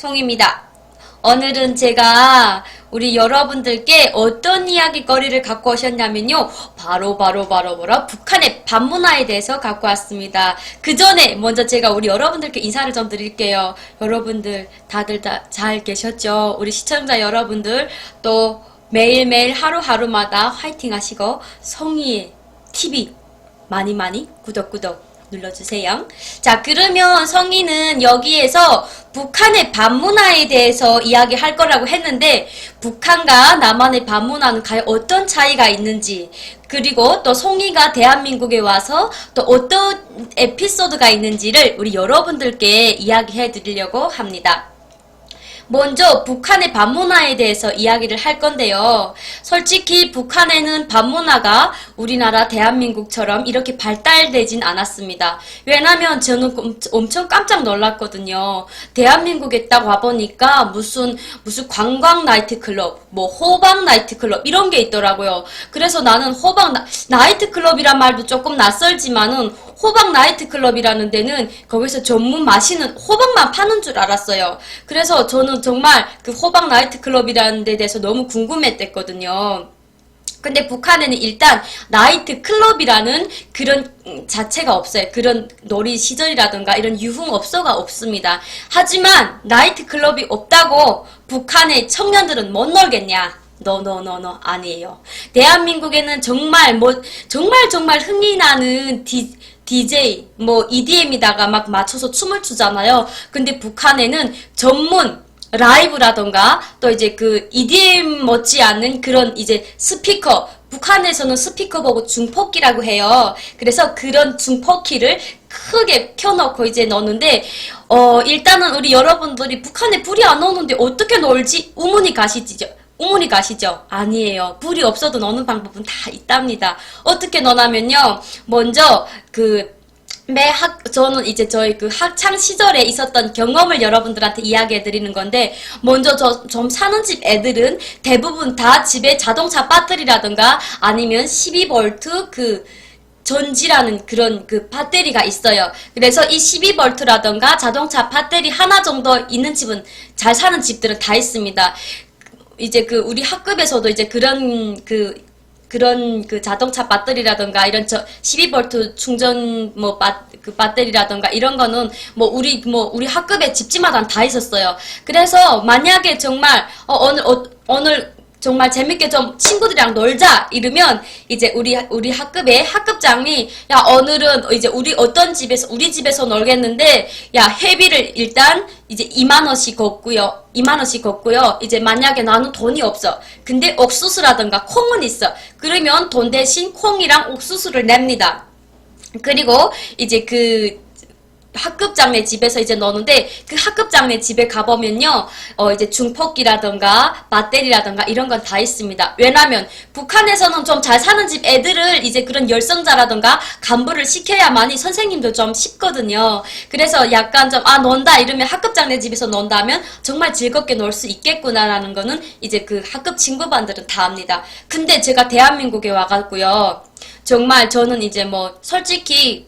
송입니다. 오늘은 제가 우리 여러분들께 어떤 이야기거리를 갖고 오셨냐면요. 바로 북한의 반문화에 대해서 갖고 왔습니다. 그 전에 먼저 제가 우리 여러분들께 인사를 좀 드릴게요. 여러분들 다들 다 잘 계셨죠? 우리 시청자 여러분들 또 매일매일 하루하루마다 화이팅 하시고 송이의 TV 많이 구독 눌러주세요. 자, 그러면 성희는 여기에서 북한의 반문화에 대해서 이야기할 거라고 했는데 북한과 남한의 반문화는 과연 어떤 차이가 있는지, 그리고 또 송이가 대한민국에 와서 또 어떤 에피소드가 있는지를 우리 여러분들께 이야기해 드리려고 합니다. 먼저 북한의 반문화에 대해서 이야기를 할 건데요. 솔직히 북한에는 반문화가 우리나라 대한민국처럼 이렇게 발달되진 않았습니다. 왜냐면 저는 엄청 깜짝 놀랐거든요. 대한민국에 딱 와보니까 무슨 관광 나이트클럽, 뭐 호박 나이트클럽 이런 게 있더라고요. 그래서 나는 호박 나이트클럽이란 말도 조금 낯설지만은 호박 나이트클럽이라는 데는 거기서 전문 마시는 호박만 파는 줄 알았어요. 그래서 저는 정말 그 호박 나이트클럽이라는 데 대해서 너무 궁금했댔거든요. 근데 북한에는 일단 나이트클럽이라는 그런 자체가 없어요. 그런 놀이 시설이라든가 이런 유흥업소가 없습니다. 하지만 나이트클럽이 없다고 북한의 청년들은 못 놀겠냐? No, 아니에요. 대한민국에는 정말 흥이 나는 DJ, EDM에다가 막 맞춰서 춤을 추잖아요. 근데 북한에는 전문 라이브라던가 또 이제 그 EDM 못지않는 그런 이제 스피커, 북한에서는 스피커 보고 중폭기라고 해요. 그래서 그런 중폭기를 크게 켜놓고 이제 넣는데 일단은 우리 여러분들이 북한에 불이 안 오는데 어떻게 놀지? 우문이 가시죠? 아니에요. 불이 없어도 노는 방법은 다 있답니다. 어떻게 노냐면요. 먼저 저는 이제 저희 그 학창 시절에 있었던 경험을 여러분들한테 이야기해 드리는 건데, 먼저 좀 사는 집 애들은 대부분 다 집에 자동차 배터리라든가 아니면 12V 전지라는 그런 그 배터리가 있어요. 그래서 이 12V라든가 자동차 배터리 하나 정도 있는 집은, 잘 사는 집들은 다 있습니다. 이제 우리 학급에서도 이제 그런 자동차 배터리라던가 이런 12V 충전 배터리라던가 이런 거는 우리 학급에 집집마다 다 있었어요. 그래서 만약에 정말 오늘 정말 재밌게 좀 친구들이랑 놀자 이러면 이제 우리 학급의 학급장이, 야, 오늘은 이제 우리 집에서 놀겠는데, 야, 회비를 일단 이제 2만원씩 걷고요. 이제 만약에 나는 돈이 없어. 근데 옥수수라든가 콩은 있어. 그러면 돈 대신 콩이랑 옥수수를 냅니다. 그리고 이제 학급장네 집에서 이제 노는데, 그 학급장네 집에 가보면요, 이제 중폭기라던가 배터리라던가 이런 건 다 있습니다. 왜냐면 북한에서는 좀 잘 사는 집 애들을 이제 그런 열성자라던가 간부를 시켜야만이 선생님도 좀 쉽거든요. 그래서 약간 좀 논다 이러면 학급장네 집에서 논다면 정말 즐겁게 놀 수 있겠구나라는 거는 이제 그 학급 친구반들은 다 압니다. 근데 제가 대한민국에 와갖고요, 정말 저는 이제 솔직히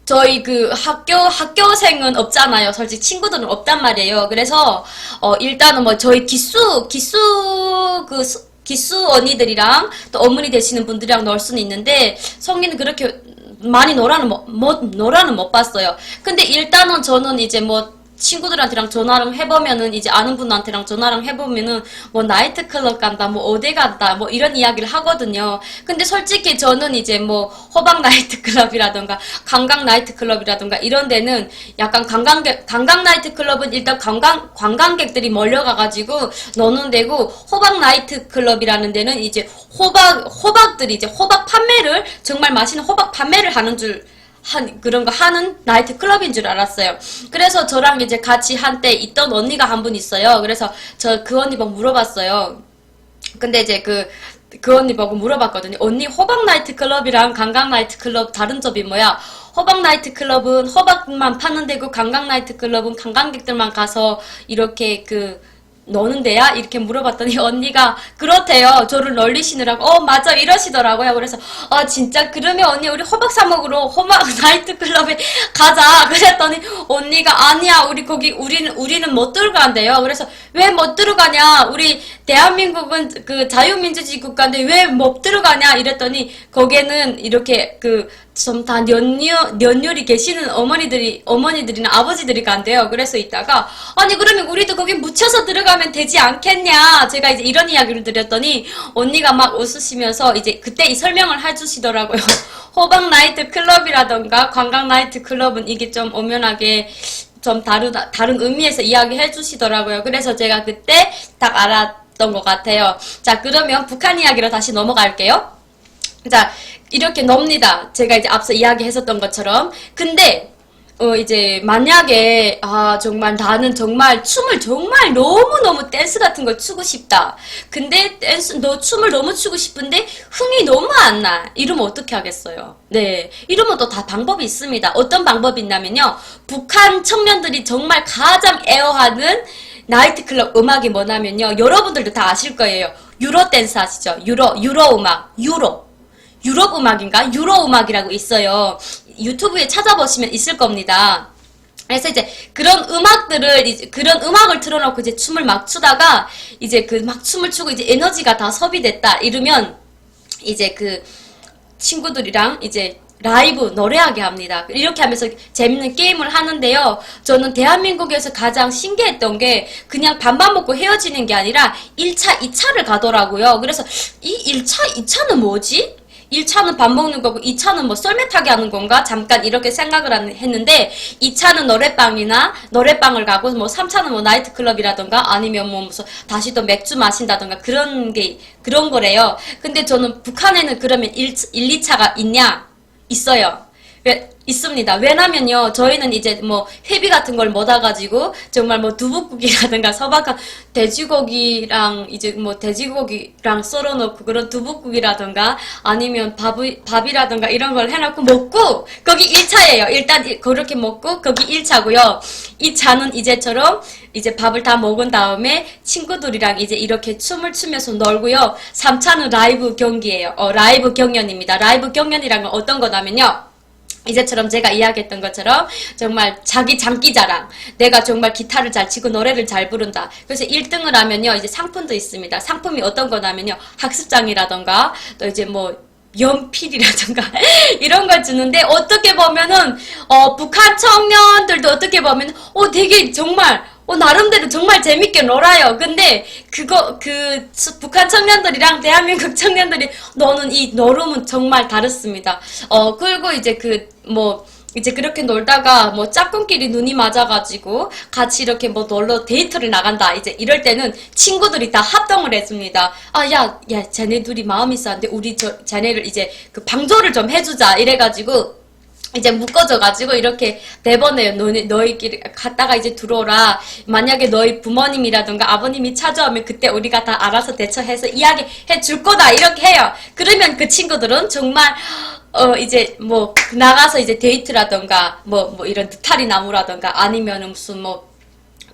저희 학교생은 없잖아요. 솔직히 친구들은 없단 말이에요. 그래서, 일단은 저희 기수 언니들이랑 또 어머니 되시는 분들이랑 놀 수는 있는데, 성인은 그렇게 많이 놀아는 못 봤어요. 근데 일단은 저는 이제 친구들한테랑 전화를 해보면은, 이제 아는 분한테랑 전화를 해보면은, 나이트클럽 간다, 어디 간다, 이런 이야기를 하거든요. 근데 솔직히 저는 이제 호박 나이트클럽이라던가, 관광 나이트클럽이라던가, 이런 데는 약간 관광 나이트클럽은 일단 관광객들이 몰려가가지고 노는 데고, 호박 나이트클럽이라는 데는 이제 호박들이 이제 호박 판매를, 정말 맛있는 호박 판매를 그런 거 하는 나이트클럽인 줄 알았어요. 그래서 저랑 이제 같이 한때 있던 언니가 한 분 있어요. 그래서 그 언니 보고 물어봤어요. 근데 이제 그 언니 보고 물어봤거든요. 언니, 호박 나이트클럽이랑 관광 나이트클럽 다른 점이 뭐야? 호박 나이트클럽은 호박만 파는 데고, 관광 나이트클럽은 관광객들만 가서 이렇게 노는 데야? 이렇게 물어봤더니 언니가 그렇대요. 저를 놀리시느라고. 맞아. 이러시더라고요. 그래서 진짜 그러면 언니 우리 호박 사 먹으러 호박 나이트클럽에 가자. 그랬더니 언니가 아니야. 우리는 못 들어간대요. 그래서 왜 못 들어가냐? 우리 대한민국은 그 자유민주주의 국가인데 왜 못 들어가냐? 이랬더니 거기에는 이렇게 좀 다 연륜이 계시는 어머니들이나 아버지들이 간대요. 그래서 이따가, 아니, 그러면 우리도 거기 묻혀서 들어가면 되지 않겠냐? 제가 이제 이런 이야기를 드렸더니, 언니가 막 웃으시면서 이제 그때 이 설명을 해주시더라고요. 호박 나이트 클럽이라던가 관광 나이트 클럽은 이게 좀 엄연하게 좀 다른 의미에서 이야기해 주시더라고요. 그래서 제가 그때 딱 알았던 것 같아요. 자, 그러면 북한 이야기로 다시 넘어갈게요. 자, 이렇게 놉니다. 제가 이제 앞서 이야기했었던 것처럼. 근데, 이제, 만약에, 정말 나는 정말 춤을 정말 너무너무 댄스 같은 걸 추고 싶다. 근데 춤을 너무 추고 싶은데 흥이 너무 안 나. 이러면 어떻게 하겠어요? 네. 이러면 또 다 방법이 있습니다. 어떤 방법이 있냐면요. 북한 청년들이 정말 가장 애호하는 나이트클럽 음악이 뭐냐면요. 여러분들도 다 아실 거예요. 유로 댄스 아시죠? 유로 음악. 유럽 음악인가? 유로 음악이라고 있어요. 유튜브에 찾아보시면 있을 겁니다. 그래서 이제 그런 음악을 틀어놓고 이제 춤을 막 추다가 이제 막 춤을 추고 이제 에너지가 다 소비됐다. 이러면 이제 친구들이랑 이제 라이브 노래하게 합니다. 이렇게 하면서 재밌는 게임을 하는데요. 저는 대한민국에서 가장 신기했던 게 그냥 밥만 먹고 헤어지는 게 아니라 1차, 2차를 가더라고요. 그래서 이 1차, 2차는 뭐지? 1차는 밥 먹는 거고 2차는 뭐 썰매 타기 하는 건가? 잠깐 이렇게 생각을 했는데 2차는 노래방을 가고 뭐 3차는 뭐 나이트클럽이라던가 아니면 뭐 무슨 다시 또 맥주 마신다던가 그런 거래요. 근데 저는 북한에는 그러면 1, 2차가 있냐? 있어요. 있습니다. 왜냐면요, 저희는 이제 뭐 회비 같은 걸 모아가지고 정말 뭐 두부국이라든가 소박한 돼지고기랑 이제 뭐 돼지고기랑 썰어놓고 그런 두부국이라든가 아니면 밥이라든가 이런 걸 해놓고 먹고 거기 1차예요. 일단 그렇게 먹고 거기 1차고요. 2차는 이제처럼 이제 밥을 다 먹은 다음에 친구들이랑 이제 이렇게 춤을 추면서 놀고요. 3차는 라이브 경기예요. 라이브 경연입니다. 라이브 경연이란 건 어떤 거냐면요. 이제처럼 제가 이야기했던 것처럼 정말 자기 장기자랑, 내가 정말 기타를 잘 치고 노래를 잘 부른다. 그래서 1등을 하면요 이제 상품도 있습니다. 상품이 어떤 거냐면요 학습장이라던가 또 이제 뭐 연필이라던가 이런 걸 주는데, 어떻게 보면은 북한 청년들도 어떻게 보면 되게 정말 나름대로 정말 재밌게 놀아요. 근데 북한 청년들이랑 대한민국 청년들이 노는 이 노름은 정말 다릅니다. 그리고 이제 이제 그렇게 놀다가 뭐 짝꿍끼리 눈이 맞아가지고 같이 이렇게 뭐 놀러 데이트를 나간다. 이제 이럴 때는 친구들이 다 합동을 해줍니다. 야, 쟤네 둘이 마음이 있었는데 우리 쟤네를 이제 방조를 좀 해주자. 이래가지고 이제 묶어져가지고 이렇게 내보내요. 너희끼리 갔다가 이제 들어오라. 만약에 너희 부모님이라든가 아버님이 찾아오면 그때 우리가 다 알아서 대처해서 이야기해 줄 거다. 이렇게 해요. 그러면 그 친구들은 정말 이제 뭐 나가서 이제 데이트라던가 뭐 이런 느타리 나무라던가 아니면은 무슨 뭐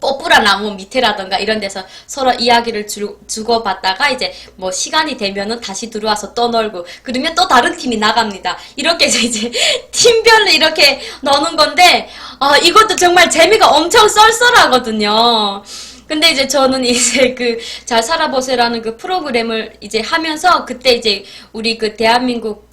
뽀뿌라 나무 밑에라던가 이런 데서 서로 이야기를 주고받다가 이제 뭐 시간이 되면은 다시 들어와서 또 놀고, 그러면 또 다른 팀이 나갑니다. 이렇게 해서 이제 팀별로 이렇게 노는 건데 이것도 정말 재미가 엄청 썰썰하거든요. 근데 이제 저는 이제 잘 살아보세요라는 그 프로그램을 이제 하면서 그때 이제 우리 대한민국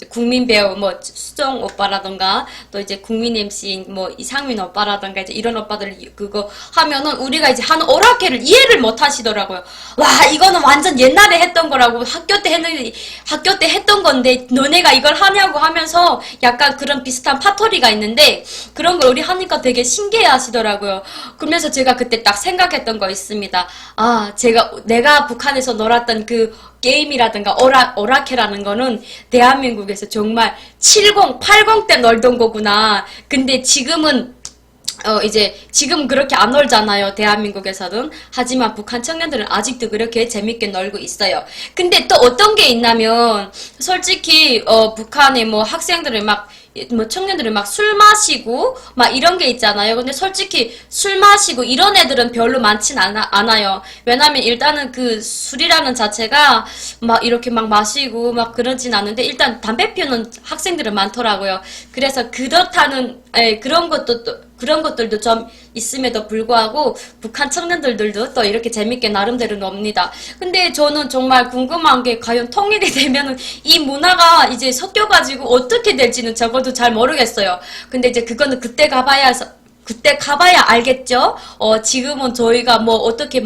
국민 배우 뭐 수정 오빠라던가 또 이제 국민 MC 뭐 이상민 오빠라던가 이제 이런 오빠들 그거 하면은 우리가 이제 하는 오락회를 이해를 못 하시더라고요. 와, 이거는 완전 옛날에 했던 거라고, 학교 때 했던 건데 너네가 이걸 하냐고 하면서 약간 그런 비슷한 파토리가 있는데 그런 걸 우리 하니까 되게 신기해 하시더라고요. 그러면서 제가 그때 딱 생각했던 거 있습니다. 내가 북한에서 놀았던 게임이라든가 오락회라는 거는 대한민국에서 정말 70, 80 때 놀던 거구나. 근데 지금은 지금 그렇게 안 놀잖아요, 대한민국에서는. 하지만 북한 청년들은 아직도 그렇게 재밌게 놀고 있어요. 근데 또 어떤 게 있냐면, 솔직히, 북한의 뭐 학생들을 막 뭐 청년들은 막 술 마시고 막 이런 게 있잖아요. 근데 솔직히 술 마시고 이런 애들은 별로 많진 않아요. 왜냐면 일단은 그 술이라는 자체가 막 이렇게 막 마시고 막 그러진 않은데 일단 담배 피우는 학생들은 많더라고요. 그래서 그렇다는 그런 것들도 좀 있음에도 불구하고 북한 청년들도 또 이렇게 재밌게 나름대로 놉니다. 근데 저는 정말 궁금한 게 과연 통일이 되면은 이 문화가 이제 섞여가지고 어떻게 될지는 적어도 잘 모르겠어요. 근데 이제 그거는 그때 가봐야 알겠죠? 지금은 저희가 뭐 어떻게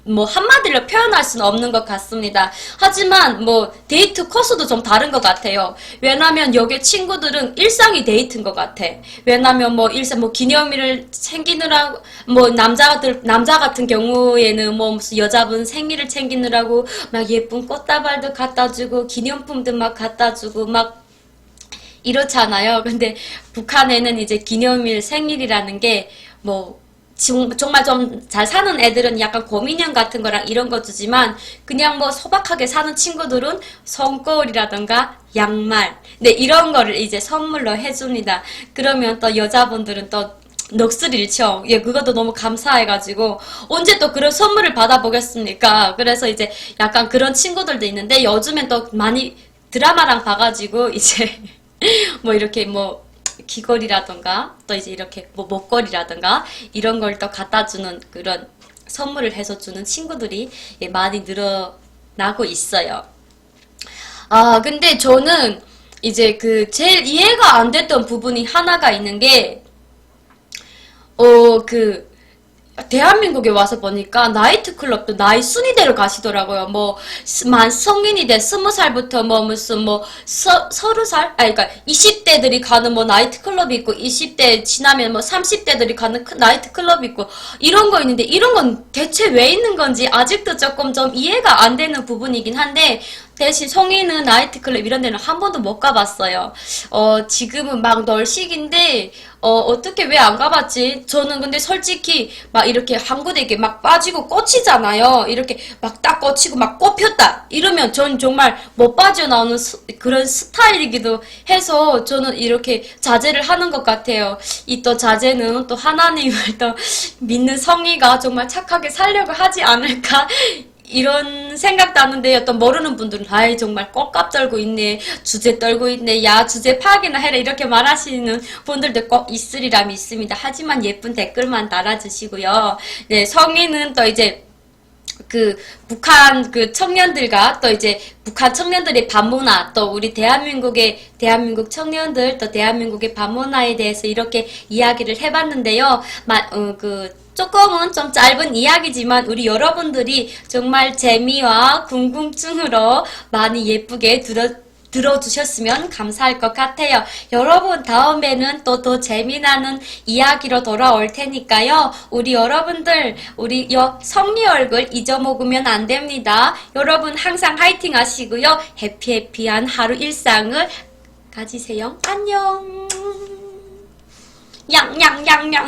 뭐 한마디로 표현할 수는 없는 것 같습니다. 하지만 뭐 데이트 코스도 좀 다른 것 같아요. 왜냐면 여기 친구들은 일상이 데이트인 것 같아. 왜냐면 뭐 일상 뭐 기념일을 챙기느라고 뭐 남자 같은 경우에는 뭐 무슨 여자분 생일을 챙기느라고 막 예쁜 꽃다발도 갖다 주고 기념품도 막 갖다 주고 막 이렇잖아요. 근데 북한에는 이제 기념일 생일이라는 게뭐 정말 좀 잘 사는 애들은 약간 고민형 같은 거랑 이런 거 주지만 그냥 뭐 소박하게 사는 친구들은 손거울이라던가 양말 네 이런 거를 이제 선물로 해줍니다. 그러면 또 여자분들은 또 넋을 잃죠. 예, 그것도 너무 감사해가지고 언제 또 그런 선물을 받아보겠습니까? 그래서 이제 약간 그런 친구들도 있는데 요즘엔 또 많이 드라마랑 봐가지고 이제 뭐 이렇게 뭐 귀걸이라던가 또 이제 이렇게 뭐 목걸이라던가 이런 걸 또 갖다 주는 그런 선물을 해서 주는 친구들이 예, 많이 늘어나고 있어요. 아, 근데 저는 이제 그 제일 이해가 안 됐던 부분이 하나가 있는 게, 그, 대한민국에 와서 보니까 나이트클럽도 나이 순위대로 가시더라고요. 뭐 성인이 돼 20살부터 뭐 무슨 뭐 30살? 아니 그러니까 20대들이 가는 뭐 나이트클럽이 있고 20대 지나면 뭐 30대들이 가는 나이트클럽이 있고 이런 거 있는데 이런 건 대체 왜 있는 건지 아직도 조금 좀 이해가 안 되는 부분이긴 한데 대신 성인은 나이트클럽 이런 데는 한 번도 못 가봤어요. 지금은 막 널식인데, 어떻게 왜 안 가봤지? 저는 근데 솔직히 막 이렇게 한 군데 이렇게 막 빠지고 꽂히잖아요. 이렇게 막 딱 꽂히고 막 꼽혔다. 이러면 전 정말 못 빠져나오는 그런 스타일이기도 해서 저는 이렇게 자제를 하는 것 같아요. 이 또 자제는 또 하나님을 또 믿는 성의가 정말 착하게 살려고 하지 않을까? 이런 생각도 하는데 어떤 모르는 분들은 아이 정말 꼴값 떨고 있네 주제 떨고 있네 야 주제 파악이나 해라 이렇게 말하시는 분들도 꼭 있으리라 믿습니다. 하지만 예쁜 댓글만 달아주시고요. 네 성인은 또 이제 그 북한 그 청년들과 또 이제 북한 청년들의 반문화 또 우리 대한민국 청년들 또 대한민국의 반문화에 대해서 이렇게 이야기를 해봤는데요. 조금은 좀 짧은 이야기지만 우리 여러분들이 정말 재미와 궁금증으로 많이 예쁘게 들어주셨으면 감사할 것 같아요. 여러분 다음에는 또 더 재미나는 이야기로 돌아올 테니까요. 우리 여러분들 우리 성미 얼굴 잊어먹으면 안 됩니다. 여러분 항상 화이팅 하시고요. 해피해피한 하루 일상을 가지세요. 안녕. 양양양양